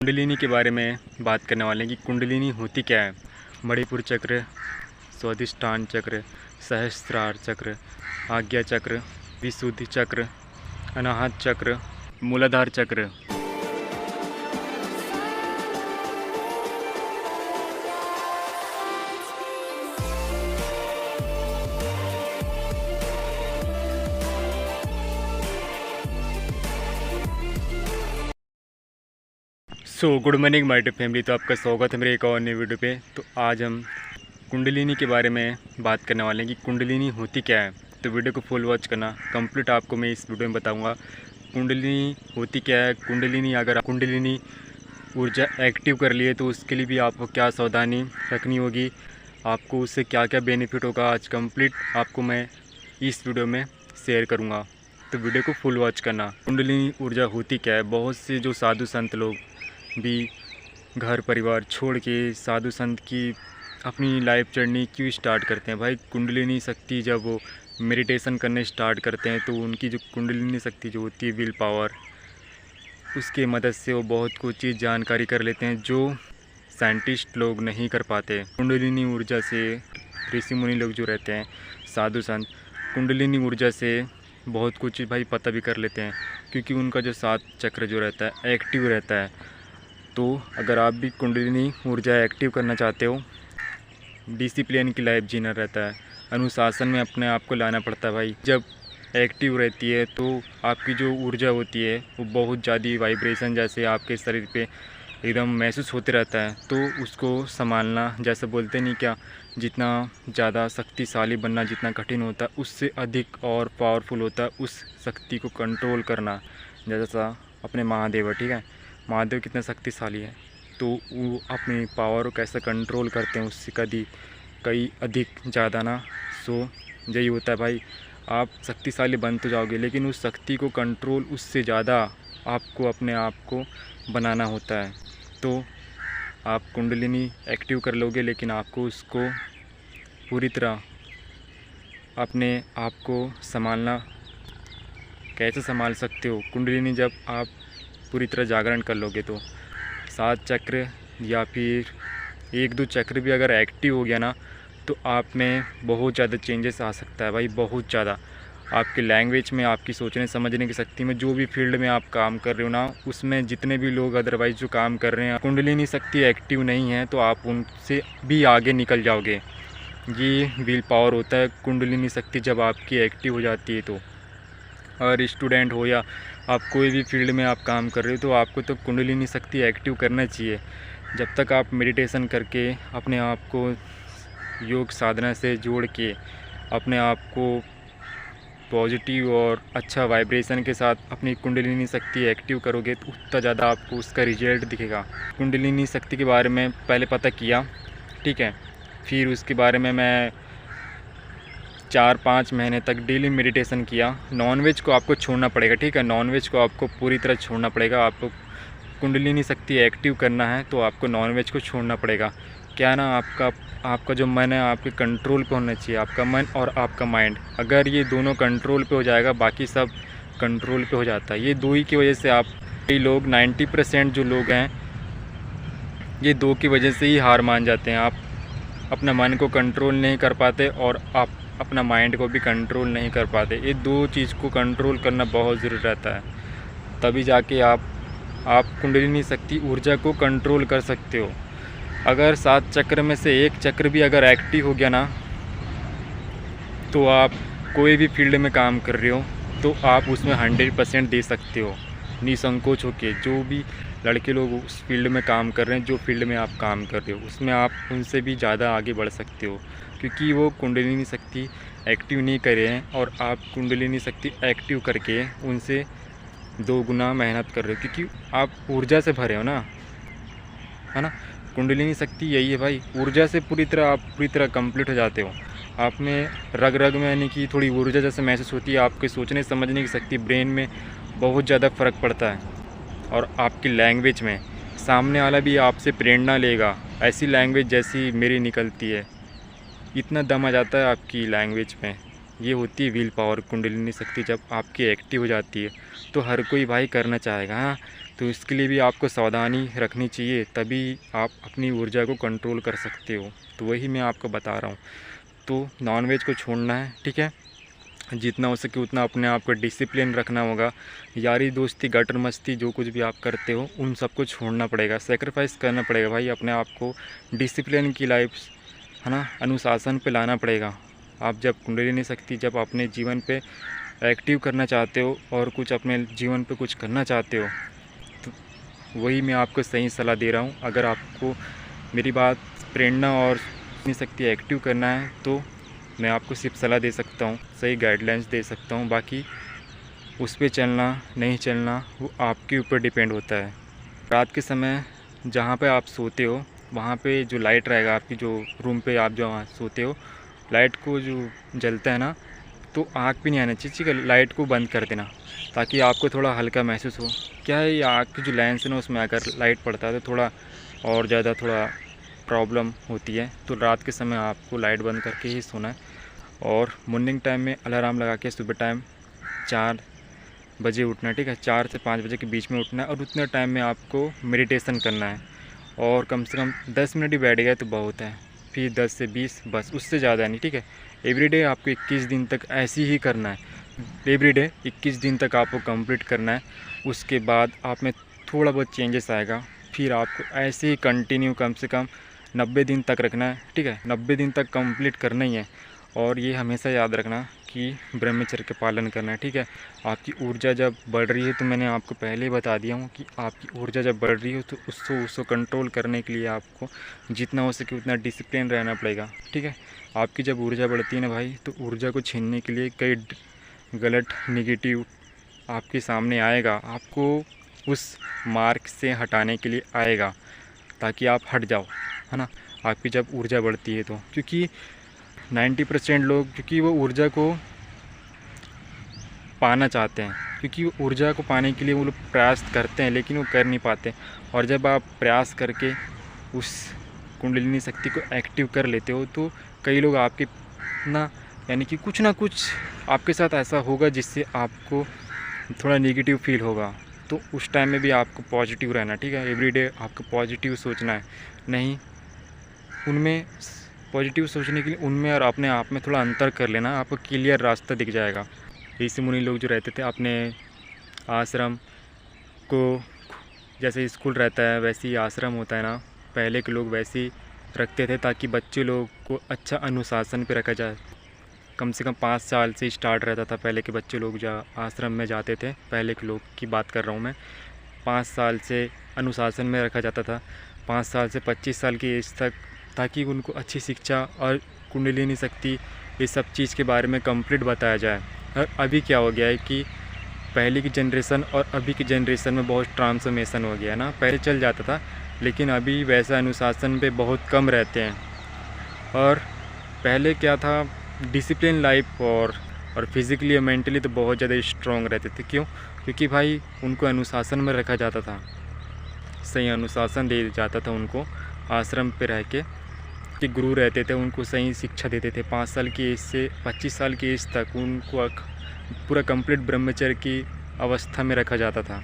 कुंडलिनी के बारे में बात करने वाले हैं कि कुंडलिनी होती क्या है। मणिपुर चक्र, स्वाधिष्ठान चक्र, सहस्त्रार चक्र, आज्ञा चक्र, विशुद्धि चक्र, अनाहत chakra, Muladhara chakra. Good morning my dear family. तो आपका स्वागत है मेरे एक और नई वीडियो पे। तो आज हम कुंडलिनी के बारे में बात करने वाले हैं कि कुंडलिनी होती क्या है। तो वीडियो को फुल वॉच करना, कंप्लीट आपको मैं इस वीडियो में बताऊंगा कुंडलिनी होती क्या है। कुंडलिनी ऊर्जा एक्टिव कर लिए तो उसके लिए भी आपको क्या सावधानी रखनी होगी, आपको उससे क्या क्या बेनिफिट होगा, आज कंप्लीट आपको मैं इस वीडियो में शेयर करूँगा। तो वीडियो को फुल वॉच करना। कुंडलिनी ऊर्जा होती क्या है। बहुत से जो साधु संत लोग भी घर परिवार छोड़ के साधु संत की अपनी लाइफ जर्नी क्यों स्टार्ट करते हैं भाई। कुंडलिनी शक्ति जब वो मेडिटेशन करने स्टार्ट करते हैं तो उनकी जो कुंडलिनी शक्ति जो होती है, विल पावर, उसके मदद से वो बहुत कुछ चीज़ जानकारी कर लेते हैं जो साइंटिस्ट लोग नहीं कर पाते। कुंडलिनी ऊर्जा से ऋषि मुनि लोग जो रहते हैं, साधु संत, कुंडलिनी ऊर्जा से बहुत कुछ भाई पता भी कर लेते हैं, क्योंकि उनका जो 7 चक्र जो रहता है एक्टिव रहता है। तो अगर आप भी कुंडलिनी ऊर्जा एक्टिव करना चाहते हो, डिसिप्लिन की लाइफ जीना रहता है, अनुशासन में अपने आप को लाना पड़ता है भाई। जब एक्टिव रहती है तो आपकी जो ऊर्जा होती है वो बहुत ज़्यादा वाइब्रेशन जैसे आपके शरीर पे एकदम महसूस होते रहता है। तो उसको संभालना, जैसे बोलते नहीं क्या, जितना ज़्यादा शक्तिशाली बनना जितना कठिन होता है, उससे अधिक और पावरफुल होता है उस शक्ति को कंट्रोल करना। जैसा अपने महादेव है, ठीक है, महादेव कितना शक्तिशाली है, तो वो अपनी पावर को कैसे कंट्रोल करते हैं उससे कई अधिक ज़्यादा ना। सो यही होता है भाई, आप शक्तिशाली बन तो जाओगे लेकिन उस शक्ति को कंट्रोल उससे ज़्यादा आपको अपने आप को बनाना होता है। तो आप कुंडलिनी एक्टिव कर लोगे लेकिन आपको उसको पूरी तरह अपने आप को संभालना, कैसे संभाल सकते हो कुंडलिनी जब आप पूरी तरह जागरण कर लोगे तो 7 चक्र या फिर 1-2 चक्र भी अगर एक्टिव हो गया ना तो आप में बहुत ज़्यादा चेंजेस आ सकता है भाई, बहुत ज़्यादा। आपके लैंग्वेज में, आपकी सोचने समझने की शक्ति में, जो भी फील्ड में आप काम कर रहे हो ना, उसमें जितने भी लोग अदरवाइज़ जो काम कर रहे हैं, कुंडलिनी शक्ति एक्टिव नहीं है तो आप उनसे भी आगे निकल जाओगे। ये विल पावर होता है कुंडलिनी शक्ति जब आपकी एक्टिव हो जाती है। तो और स्टूडेंट हो या आप कोई भी फील्ड में आप काम कर रहे हो तो आपको तो कुंडलिनी शक्ति एक्टिव करना चाहिए। जब तक आप मेडिटेशन करके अपने आप को योग साधना से जोड़ के अपने आप को पॉजिटिव और अच्छा वाइब्रेशन के साथ अपनी कुंडलिनी शक्ति एक्टिव करोगे तो उतना ज़्यादा आपको उसका रिजल्ट दिखेगा। कुंडलिनी शक्ति के बारे में पहले पता किया, ठीक है, फिर उसके बारे में मैं 4-5 महीने तक डेली मेडिटेशन किया। नॉनवेज को आपको छोड़ना पड़ेगा, ठीक है, नॉनवेज को आपको पूरी तरह छोड़ना पड़ेगा। आपको कुंडलिनी शक्ति एक्टिव करना है तो आपको नॉनवेज को छोड़ना पड़ेगा। क्या ना, आपका जो मन है आपके कंट्रोल पे होना चाहिए, आपका मन और आपका माइंड। अगर ये दोनों कंट्रोल पे हो जाएगा बाकी सब कंट्रोल पे हो जाता है। ये दो ही की वजह से आप, कई लोग 90% जो लोग हैं ये दो की वजह से ही हार मान जाते हैं। आप अपना मन को कंट्रोल नहीं कर पाते और आप अपना माइंड को भी कंट्रोल नहीं कर पाते। ये दो चीज़ को कंट्रोल करना बहुत ज़रूरी रहता है, तभी जाके आप कुंडलिनी शक्ति ऊर्जा को कंट्रोल कर सकते हो। अगर 7 चक्र में से एक चक्र भी अगर एक्टिव हो गया ना तो आप कोई भी फील्ड में काम कर रहे हो तो आप उसमें 100% दे सकते हो निसंकोच होके। जो भी लड़के लोग उस फील्ड में काम कर रहे हैं, जो फील्ड में आप काम कर रहे हो, उसमें आप उनसे भी ज़्यादा आगे बढ़ सकते हो, क्योंकि वो कुंडलिनी शक्ति एक्टिव नहीं कर रहे हैं और आप कुंडलिनी शक्ति एक्टिव करके उनसे 2 गुना मेहनत कर रहे हो, क्योंकि आप ऊर्जा से भरे हो ना, है ना। कुंडलिनी शक्ति यही है भाई, ऊर्जा से पूरी तरह कंप्लीट हो जाते हो। आप में रग रग में यानी कि थोड़ी ऊर्जा जैसे महसूस होती है। आपके सोचने समझने की शक्ति, ब्रेन में बहुत ज़्यादा फ़र्क पड़ता है। और आपकी लैंग्वेज में सामने वाला भी आपसे प्रेरणा लेगा, ऐसी लैंग्वेज जैसी मेरी निकलती है, इतना दम आ जाता है आपकी लैंग्वेज में। ये होती है विल पावर। कुंडलिनी शक्ति जब आपकी एक्टिव हो जाती है तो हर कोई भाई करना चाहेगा। हाँ, तो इसके लिए भी आपको सावधानी रखनी चाहिए, तभी आप अपनी ऊर्जा को कंट्रोल कर सकते हो। तो वही मैं आपको बता रहा हूँ। तो नॉनवेज को छोड़ना है, ठीक है, जितना हो सके उतना अपने आप को डिसिप्लिन रखना होगा। यारी दोस्ती गटर मस्ती जो कुछ भी आप करते हो उन सबको छोड़ना पड़ेगा, सेक्रीफाइस करना पड़ेगा भाई। अपने आप को डिसिप्लिन की लाइफ, है ना, अनुशासन पे लाना पड़ेगा। आप जब कुंडलिनी शक्ति जब अपने जीवन पे एक्टिव करना चाहते हो और कुछ अपने जीवन पे कुछ करना चाहते हो, तो वही मैं आपको सही सलाह दे रहा हूँ। अगर आपको मेरी बात प्रेरणा और शक्ति एक्टिव करना है तो मैं आपको सिर्फ सलाह दे सकता हूँ, सही गाइडलाइंस दे सकता हूँ। बाकी उस पे चलना नहीं चलना वो आपके ऊपर डिपेंड होता है। रात के समय जहाँ पे आप सोते हो वहाँ पे जो लाइट रहेगा, आपकी जो रूम पे आप जहाँ सोते हो, लाइट को जो जलता है ना, तो आँख भी नहीं आना चाहिए, ठीक है। लाइट को बंद कर देना ताकि आपको थोड़ा हल्का महसूस हो। क्या है, ये आँख की जो लेंस है ना, उसमें अगर लाइट पड़ता है तो थोड़ा और ज़्यादा थोड़ा प्रॉब्लम होती है। तो रात के समय आपको लाइट बंद करके ही सोना है। और मॉर्निंग टाइम में अलार्म लगा के सुबह टाइम 4 बजे उठना है, ठीक है। 4 से 5 बजे के बीच में उठना है और उतने टाइम में आपको मेडिटेशन करना है। और कम से कम 10 मिनट ही बैठ गए तो बहुत है, फिर 10 से 20, बस उससे ज़्यादा नहीं, ठीक है। एवरीडे आपको 21 दिन तक ऐसे ही करना है। एवरीडे 21 दिन तक आपको कंप्लीट करना है। उसके बाद आप में थोड़ा बहुत चेंजेस आएगा। फिर आपको ऐसे ही कंटिन्यू कम से कम 90 दिन तक रखना है, ठीक है। 90 दिन तक कंप्लीट करना ही है। और ये हमेशा याद रखना कि ब्रह्मचर्य का पालन करना है, ठीक है। आपकी ऊर्जा जब बढ़ रही है, तो मैंने आपको पहले ही बता दिया हूँ कि आपकी ऊर्जा जब बढ़ रही हो तो उसको कंट्रोल करने के लिए आपको जितना हो सके उतना डिसिप्लिन रहना पड़ेगा, ठीक है। आपकी जब ऊर्जा बढ़ती है ना भाई, तो ऊर्जा को छीनने के लिए कई गलत नेगेटिव आपके सामने आएगा, आपको उस मार्ग से हटाने के लिए आएगा ताकि आप हट जाओ, है ना। आपकी जब ऊर्जा बढ़ती है तो, क्योंकि 90% लोग क्योंकि वो ऊर्जा को पाना चाहते हैं, क्योंकि वो ऊर्जा को पाने के लिए वो लोग प्रयास करते हैं लेकिन वो कर नहीं पाते। और जब आप प्रयास करके उस कुंडलिनी शक्ति को एक्टिव कर लेते हो तो कई लोग आपके ना, यानी कि कुछ ना कुछ आपके साथ ऐसा होगा जिससे आपको थोड़ा नेगेटिव फील होगा। तो उस टाइम में भी आपको पॉजिटिव रहना, ठीक है। एवरीडे आपको पॉजिटिव सोचना है, नहीं उनमें पॉजिटिव सोचने के लिए उनमें और अपने आप में थोड़ा अंतर कर लेना, आपको क्लियर रास्ता दिख जाएगा। ऋषि मुनि लोग जो रहते थे अपने आश्रम को, जैसे स्कूल रहता है वैसे ही आश्रम होता है ना, पहले के लोग वैसे ही रखते थे ताकि बच्चे लोग को अच्छा अनुशासन पे रखा जाए। कम से कम 5 साल से स्टार्ट रहता था पहले के बच्चे लोग जो आश्रम में जाते थे, पहले के लोग की बात कर रहा हूँ मैं। 5 साल से अनुशासन में रखा जाता था, 5 साल से 25 साल की एज तक, ताकि उनको अच्छी शिक्षा और कुंडलिनी शक्ति ये सब चीज़ के बारे में कंप्लीट बताया जाए। और अभी क्या हो गया है कि पहले की जनरेशन और अभी की जनरेशन में बहुत ट्रांसफॉर्मेशन हो गया है ना। पहले चल जाता था लेकिन अभी वैसा अनुशासन पे बहुत कम रहते हैं। और पहले क्या था, डिसिप्लिन लाइफ और फिज़िकली और मेंटली तो बहुत ज़्यादा स्ट्रॉन्ग रहते थे। क्यों? क्योंकि भाई उनको अनुशासन में रखा जाता था, सही अनुशासन दे जाता था उनको। आश्रम पे रह के कि गुरु रहते थे, उनको सही शिक्षा देते थे। 5 साल की एज से 25 साल की एज तक उनको पूरा कंप्लीट ब्रह्मचर्य की अवस्था में रखा जाता था।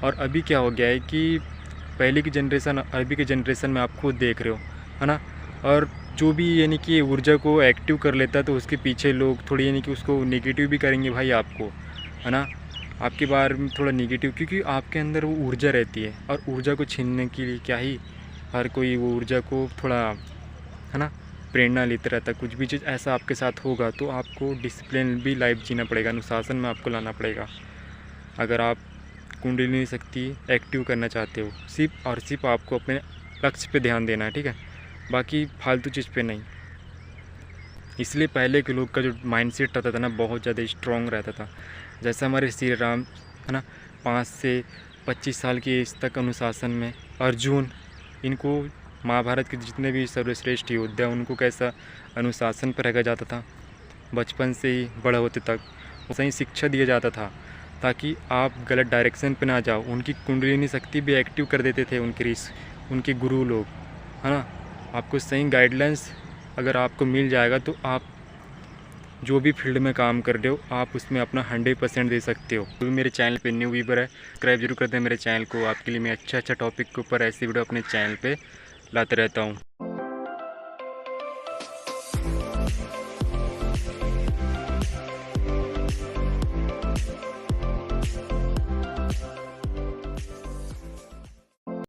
और अभी क्या हो गया है कि पहले की जनरेशन अभी की जनरेशन में आप खुद देख रहे हो, है ना। और जो भी यानी कि ऊर्जा को एक्टिव कर लेता है तो उसके पीछे लोग थोड़ी यानी कि उसको नेगेटिव भी करेंगे भाई आपको, है ना, आपके बारे में थोड़ा नेगेटिव, क्योंकि आपके अंदर वो ऊर्जा रहती है। और ऊर्जा को छीनने के लिए क्या ही हर कोई वो ऊर्जा को थोड़ा, है ना, प्रेरणा लेते रहता है। कुछ भी चीज़ ऐसा आपके साथ होगा तो आपको डिसिप्लिन भी लाइफ जीना पड़ेगा, अनुशासन में आपको लाना पड़ेगा अगर आप कुंडलिनी शक्ति एक्टिव करना चाहते हो। सिर्फ और सिर्फ आपको अपने लक्ष्य पे ध्यान देना है, ठीक है, बाकी फालतू चीज़ पे नहीं। इसलिए पहले के लोग का जो माइंडसेट रहता था ना, बहुत ज़्यादा स्ट्रॉन्ग रहता था। जैसे हमारे श्री राम, है ना, 5 से 25 साल की एज तक अनुशासन में। अर्जुन, इनको महाभारत के जितने भी सर्वश्रेष्ठ योद्धा उनको कैसा अनुशासन पर रखा जाता था, बचपन से ही बड़ा होते तक सही शिक्षा दिया जाता था ताकि आप गलत डायरेक्शन पे ना जाओ। उनकी कुंडलिनी शक्ति भी एक्टिव कर देते थे उनके गुरु लोग, है ना। आपको सही गाइडलाइंस अगर आपको मिल जाएगा तो आप जो भी फील्ड में काम कर रहे हो आप उसमें अपना 100% दे सकते हो। तो भी मेरे चैनल पे न्यू व्यूवर है, सब्सक्राइब जरूर कर दें मेरे चैनल को। आपके लिए मैं अच्छा टॉपिक के ऊपर ऐसी वीडियो अपने चैनल पे लाते रहता हूँ।